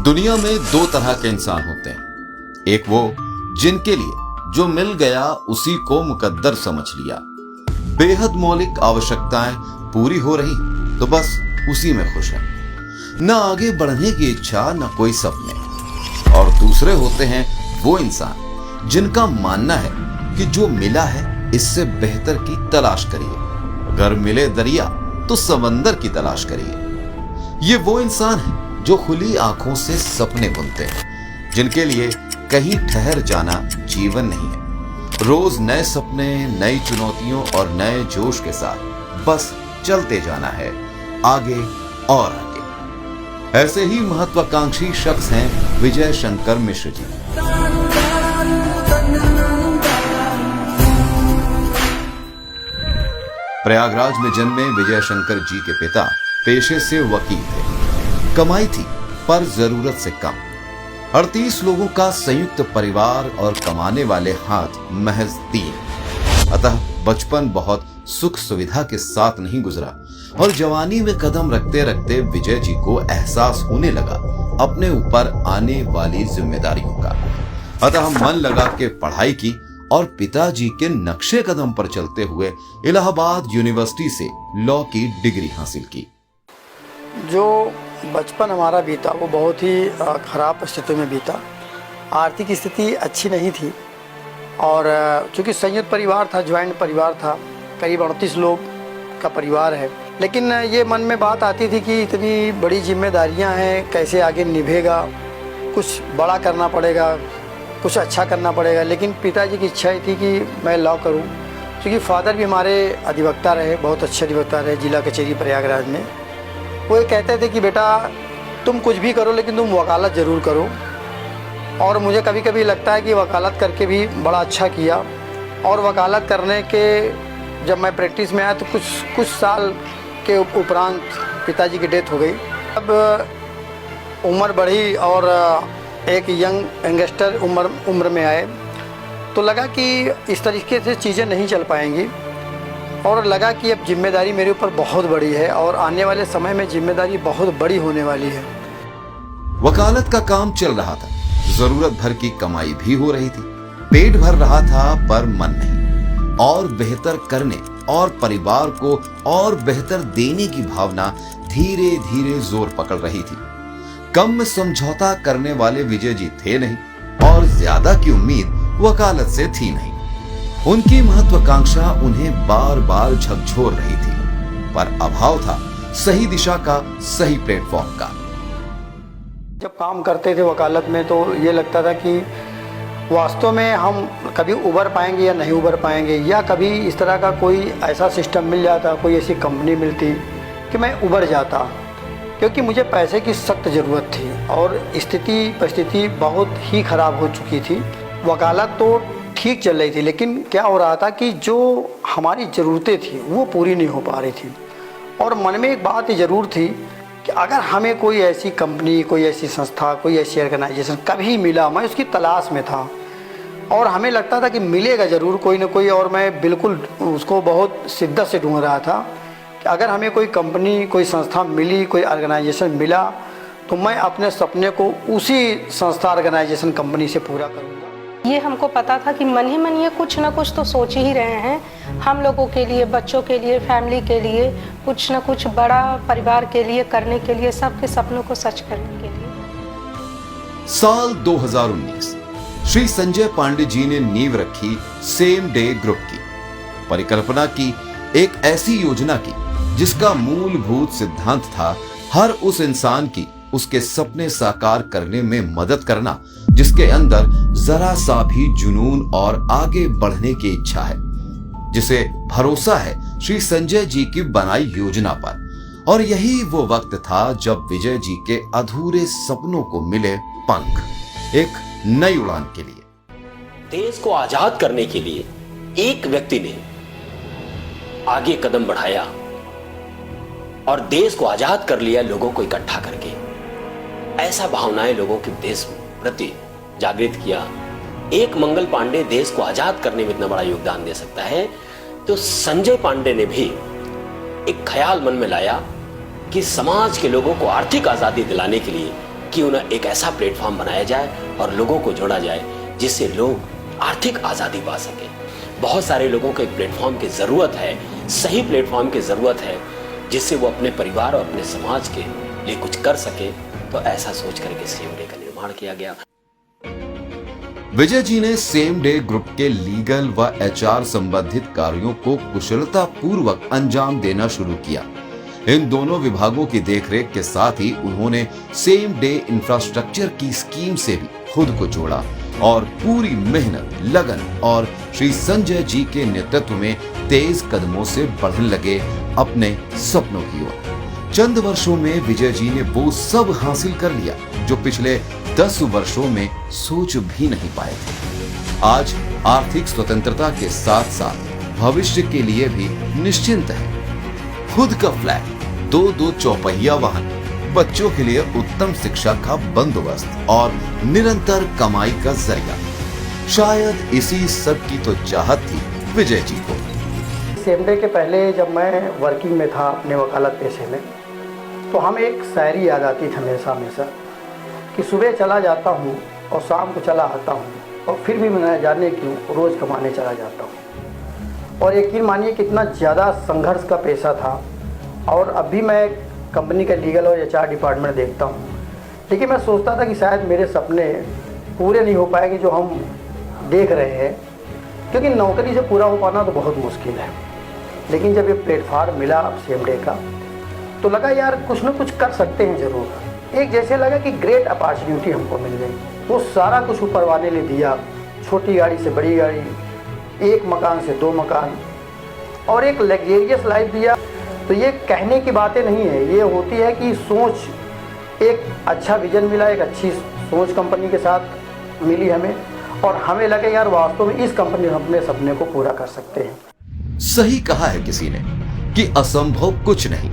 दुनिया में दो तरह के इंसान होते हैं। एक वो जिनके लिए जो मिल गया उसी को मुकद्दर समझ लिया, बेहद मौलिक आवश्यकताएं पूरी हो रही तो बस उसी में खुश है, न आगे बढ़ने की इच्छा न कोई सपने। और दूसरे होते हैं वो इंसान जिनका मानना है कि जो मिला है इससे बेहतर की तलाश करिए, अगर मिले दरिया तो समंदर की तलाश करिए। ये वो इंसान है जो खुली आंखों से सपने बुनते हैं, जिनके लिए कहीं ठहर जाना जीवन नहीं है। रोज नए सपने, नई चुनौतियों और नए जोश के साथ बस चलते जाना है आगे और आगे। ऐसे ही महत्वाकांक्षी शख्स हैं विजय शंकर मिश्र जी। प्रयागराज में जन्मे विजय शंकर जी के पिता पेशे से वकील थे। कमाई थी पर जरूरत से कम। 38 लोगों का संयुक्त परिवार और कमाने वाले हाथ महज 3। अतः बचपन बहुत सुख सुविधा के साथ नहीं गुजरा और जवानी में कदम रखते रखते विजय जी को एहसास होने लगा अपने ऊपर आने वाली जिम्मेदारियों का। अतः मन लगा के पढ़ाई की और पिताजी के नक्शे कदम पर चलते हुए इलाहाबाद यूनिवर्सिटी से लॉ की डिग्री हासिल की। जो बचपन हमारा बीता वो बहुत ही ख़राब स्थिति में बीता। आर्थिक स्थिति अच्छी नहीं थी और चूँकि संयुक्त परिवार था, ज्वाइंट परिवार था, करीब 38 लोग का परिवार है, लेकिन ये मन में बात आती थी कि इतनी बड़ी जिम्मेदारियां हैं, कैसे आगे निभेगा, कुछ बड़ा करना पड़ेगा, कुछ अच्छा करना पड़ेगा। लेकिन पिताजी की इच्छा थी कि मैं लॉ करूं, क्योंकि फादर भी हमारे अधिवक्ता रहे, बहुत अच्छे अधिवक्ता रहे जिला कचहरी प्रयागराज में। वो ये कहते थे कि बेटा तुम कुछ भी करो लेकिन तुम वकालत ज़रूर करो। और मुझे कभी कभी लगता है कि वकालत करके भी बड़ा अच्छा किया। और वकालत करने के जब मैं प्रैक्टिस में आया तो कुछ साल के उपरांत पिताजी की डेथ हो गई। अब उम्र बढ़ी और एक यंगस्टर उम्र में आए तो लगा कि इस तरीके से चीज़ें नहीं चल पाएंगी और लगा कि अब जिम्मेदारी मेरे ऊपर बहुत बड़ी है और आने वाले समय में जिम्मेदारी बहुत बड़ी होने वाली है। वकालत का काम चल रहा था, जरूरत भर की कमाई भी हो रही थी, पेट भर रहा था पर मन नहीं। और बेहतर करने और परिवार को और बेहतर देने की भावना धीरे धीरे जोर पकड़ रही थी। कम में समझौता करने वाले विजय जी थे नहीं और ज्यादा की उम्मीद वकालत से थी नहीं। उनकी महत्वाकांक्षा उन्हें बार बार झकझोर रही थी, पर अभाव था सही दिशा का, सही प्लेटफॉर्म का। जब काम करते थे वकालत में तो ये लगता था कि वास्तव में हम कभी उबर पाएंगे या नहीं उबर पाएंगे, या कभी इस तरह का कोई ऐसा सिस्टम मिल जाता, कोई ऐसी कंपनी मिलती कि मैं उबर जाता, क्योंकि मुझे पैसे की सख्त ज़रूरत थी और स्थिति परिस्थिति बहुत ही ख़राब हो चुकी थी। वकालत तो ठीक चल रही थी, लेकिन क्या हो रहा था कि जो हमारी ज़रूरतें थी वो पूरी नहीं हो पा रही थी। और मन में एक बात ज़रूर थी कि अगर हमें कोई ऐसी कंपनी, कोई ऐसी संस्था, कोई ऐसी ऑर्गेनाइजेशन कभी मिला, मैं उसकी तलाश में था और हमें लगता था कि मिलेगा ज़रूर कोई ना कोई, और मैं बिल्कुल उसको बहुत शिद्दत से ढूंढ रहा था कि अगर हमें कोई कंपनी, कोई संस्था मिली, कोई ऑर्गेनाइजेशन मिला तो मैं अपने सपने को उसी संस्था, ऑर्गेनाइजेशन, कंपनी से पूरा करूँगा। ये हमको पता था कि मन ही मन ये कुछ ना कुछ तो सोच ही रहे हैं, हम लोगों के लिए, बच्चों के लिए, फैमिली के लिए कुछ ना कुछ बड़ा परिवार के लिए करने के लिए, सबके सपनों को सच करने के लिए। साल 2019 श्री संजय पांडे जी ने नींव रखी सेम डे ग्रुप की। परिकल्पना की एक ऐसी योजना की जिसका मूलभूत सिद्धांत था हर उस इंसान की उसके सपने साकार करने में मदद करना जिसके अंदर जरा सा भी जुनून और आगे बढ़ने की इच्छा है, जिसे भरोसा है श्री संजय जी की बनाई योजना पर। और यही वो वक्त था जब विजय जी के अधूरे सपनों को मिले पंख, एक नई उड़ान के लिए। देश को आजाद करने के लिए एक व्यक्ति ने आगे कदम बढ़ाया और देश को आजाद कर लिया, लोगों को इकट्ठा करके। ऐसा भावनाएं लोगों के देश प्रति जागृत किया। एक मंगल पांडे देश को आजाद करने में इतना बड़ा योगदान दे सकता है, तो संजय पांडे ने भी एक ख्याल मन में लाया कि समाज के लोगों को आर्थिक आजादी दिलाने के लिए क्यों ना एक ऐसा प्लेटफॉर्म बनाया जाए और लोगों को जोड़ा जाए जिससे लोग आर्थिक आज़ादी पा सके। बहुत सारे लोगों को एक प्लेटफॉर्म की ज़रूरत है, सही प्लेटफॉर्म की ज़रूरत है, जिससे वो अपने परिवार और अपने समाज के लिए कुछ कर सके। तो ऐसा सोच करके सेम डे का निर्माण किया गया। विजय जी ने सेम डे ग्रुप के लीगल व एचआर संबंधित कार्यों को कुशलता पूर्वक अंजाम देना शुरू किया। इन दोनों विभागों की देखरेख के साथ ही उन्होंने सेम डे इंफ्रास्ट्रक्चर की स्कीम से भी खुद को जोड़ा और पूरी मेहनत, लगन और श्री संजय जी के नेतृत्व में तेज कदमों से बढ़ने लगे अपने सपनों की ओर। चंद वर्षों में विजय जी ने वो सब हासिल कर लिया जो पिछले 10 वर्षों में सोच भी नहीं पाए थे। आज आर्थिक स्वतंत्रता के साथ साथ भविष्य के लिए भी निश्चिंत है। खुद का फ्लैट, 2 चौपहिया वाहन, बच्चों के लिए उत्तम शिक्षा का बंदोबस्त और निरंतर कमाई का जरिया, शायद इसी सब की तो चाहत थी विजय जी को। सेम डे के पहले जब मैं वर्किंग में था अपने वकालत पेशे में, तो हमें एक शायरी याद आती थी हमेशा कि सुबह चला जाता हूँ और शाम को चला आता हूँ और फिर भी मैं न जाने क्यों रोज़ कमाने चला जाता हूँ। और यकीन मानिए कितना ज़्यादा संघर्ष का पेशा था। और अभी मैं कंपनी का लीगल और एचआर डिपार्टमेंट देखता हूँ, लेकिन मैं सोचता था कि शायद मेरे सपने पूरे नहीं हो पाएंगे जो हम देख रहे हैं, क्योंकि नौकरी से पूरा हो पाना तो बहुत मुश्किल है। लेकिन जब ये प्लेटफार्म मिला सेम डे का, तो लगा यार कुछ ना कुछ कर सकते हैं ज़रूर। एक जैसे लगा कि ग्रेट अपॉर्चुनिटी हमको मिल गई। वो सारा कुछ ऊपर वाले ने दिया, छोटी गाड़ी से बड़ी गाड़ी, एक मकान से 2 मकान और एक लग्जरियस लाइफ दिया। तो ये कहने की बातें नहीं है, ये होती है कि सोच, एक अच्छा विजन मिला, एक अच्छी सोच कंपनी के साथ मिली हमें, और हमें लगे यार वास्तव में इस कंपनी में अपने सपने को पूरा कर सकते हैं। सही कहा है किसी ने कि असंभव कुछ नहीं।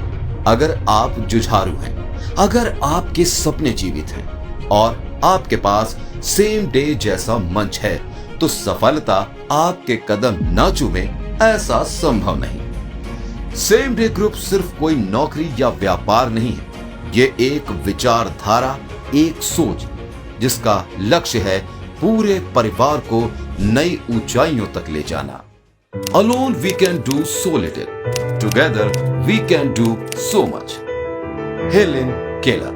अगर आप जुझारू हैं, अगर आपके सपने जीवित हैं और आपके पास सेम डे जैसा मंच है, तो सफलता आपके कदम न चूमे ऐसा संभव नहीं। सेम डे ग्रुप सिर्फ कोई नौकरी या व्यापार नहीं है, ये एक विचारधारा, एक सोच जिसका लक्ष्य है पूरे परिवार को नई ऊंचाइयों तक ले जाना। Alone we can do so little. Together we can do so much. Helen Keller।